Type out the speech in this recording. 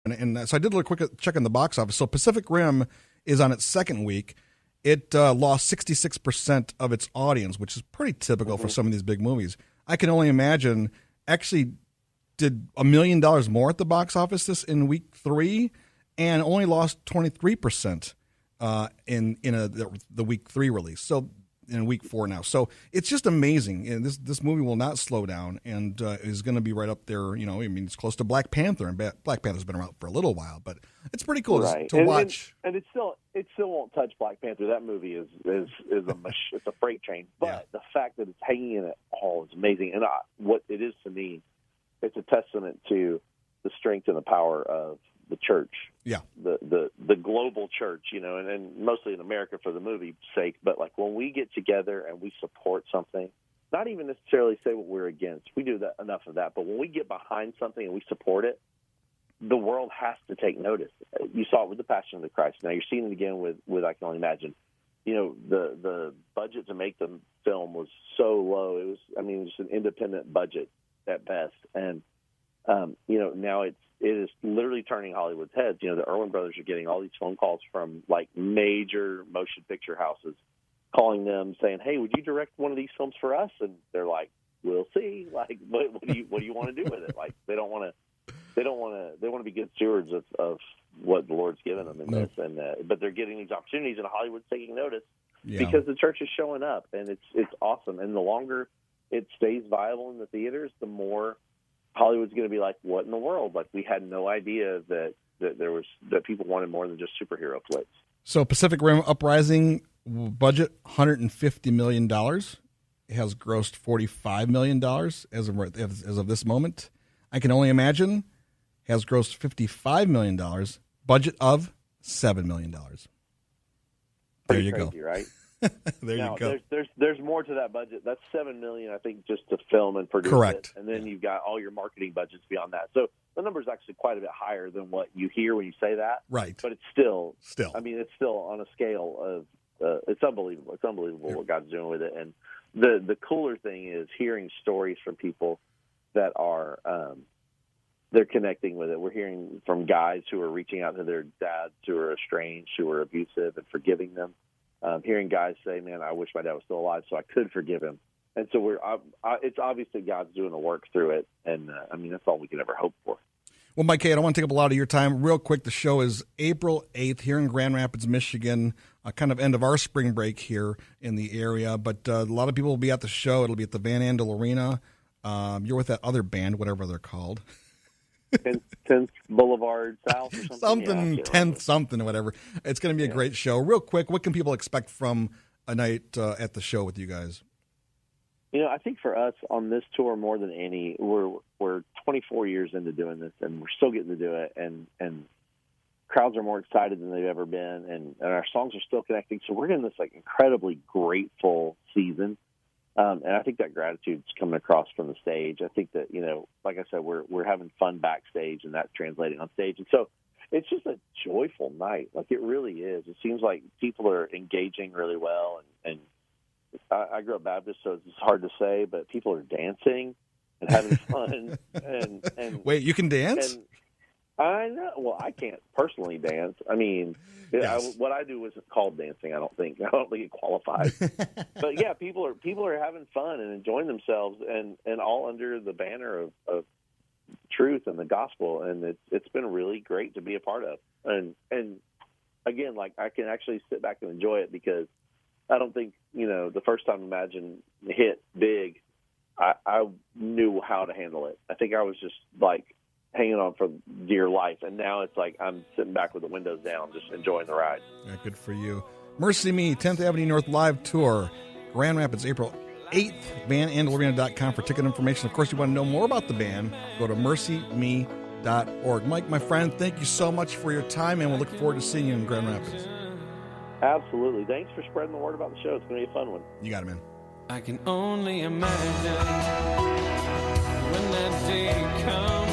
And so I did a little quick check on the box office. So Pacific Rim is on its second week. It lost 66% of its audience, which is pretty typical for some of these big movies. I can only imagine actually did $1 million more at the box office this in week 3 and only lost 23% in the week 3 release. So in week 4 now. So it's just amazing. And this movie will not slow down and is going to be right up there. You know, I mean, it's close to Black Panther, and Black Panther's been around for a little while, but it's pretty cool to watch. And it still won't touch Black Panther. That movie is it's a freight train. But the fact that it's hanging in it all is amazing. And what it is to me, it's a testament to the strength and the power of the church. Yeah. The global church, you know, and mostly in America for the movie's sake. But like when we get together and we support something, not even necessarily say what we're against. We do that enough of that. But when we get behind something and we support it, the world has to take notice. You saw it with the Passion of the Christ. Now you're seeing it again with I Can Only Imagine. You know, the budget to make the film was so low. It was an independent budget at best. And, you know, now it is literally turning Hollywood's heads. You know, the Erwin brothers are getting all these phone calls from like major motion picture houses calling them saying, "Hey, would you direct one of these films for us?" And they're like, "We'll see." Like, what do you want to do with it? Like, they want to be good stewards of what the Lord's given them in this. And but they're getting these opportunities, and Hollywood's taking notice because the church is showing up, and it's awesome. And the longer it stays viable in the theaters, the more Hollywood's going to be like, what in the world? Like, we had no idea that people wanted more than just superhero flicks. So Pacific Rim Uprising budget $150 million. It has grossed $45 million as of this moment. I Can Only Imagine has grossed $55 million. Budget of $7 million. There you crazy, go. Right? There now, you go. There's more to that budget. That's $7 million, I think, just to film and produce Correct. it. And then you've got all your marketing budgets beyond that. So the number is actually quite a bit higher than what you hear when you say that. Right. But it's still. I mean, it's still on a scale of. It's unbelievable. It's unbelievable what God's doing with it. And the cooler thing is hearing stories from people that are they're connecting with it. We're hearing from guys who are reaching out to their dads who are estranged, who are abusive, and forgiving them. Hearing guys say, "Man, I wish my dad was still alive so I could forgive him." And so it's obvious that God's doing the work through it. And, I mean, that's all we can ever hope for. Well, Mike, I don't want to take up a lot of your time. Real quick, the show is April 8th here in Grand Rapids, Michigan, kind of end of our spring break here in the area. But a lot of people will be at the show. It'll be at the Van Andel Arena. You're with that other band, whatever they're called. 10th Boulevard South or something? 10th something, whatever. It's going to be a great show. Real quick, what can people expect from a night at the show with you guys? You know, I think for us on this tour more than any, we're 24 years into doing this, and we're still getting to do it, and crowds are more excited than they've ever been, and our songs are still connecting. So we're in this like incredibly grateful season. And I think that gratitude's coming across from the stage. I think that, you know, like I said, we're having fun backstage, and that's translating on stage. And so it's just a joyful night. Like, it really is. It seems like people are engaging really well. And I grew up Baptist, so it's hard to say, but people are dancing and having fun. and Wait, you can dance? And I know. Well, I can't personally dance. I mean, what I do isn't called dancing. I don't think it qualifies. But yeah, people are having fun and enjoying themselves, and all under the banner of truth and the gospel. And it's been really great to be a part of. And again, like, I can actually sit back and enjoy it because I don't think, you know, the first time Imagine hit big, I knew how to handle it. I think I was just like hanging on for dear life, and now it's like I'm sitting back with the windows down, just enjoying the ride. Yeah, good for you. MercyMe 10th Avenue North live tour, Grand Rapids, April 8th. VanAndelArena.com for ticket information. Of course, you want to know more about the band, go to MercyMe.org. Mike, my friend, thank you so much for your time, and we'll look forward to seeing you in Grand Rapids. Absolutely. Thanks for spreading the word about the show. It's going to be a fun one. You got it, man. I can only imagine when that day comes.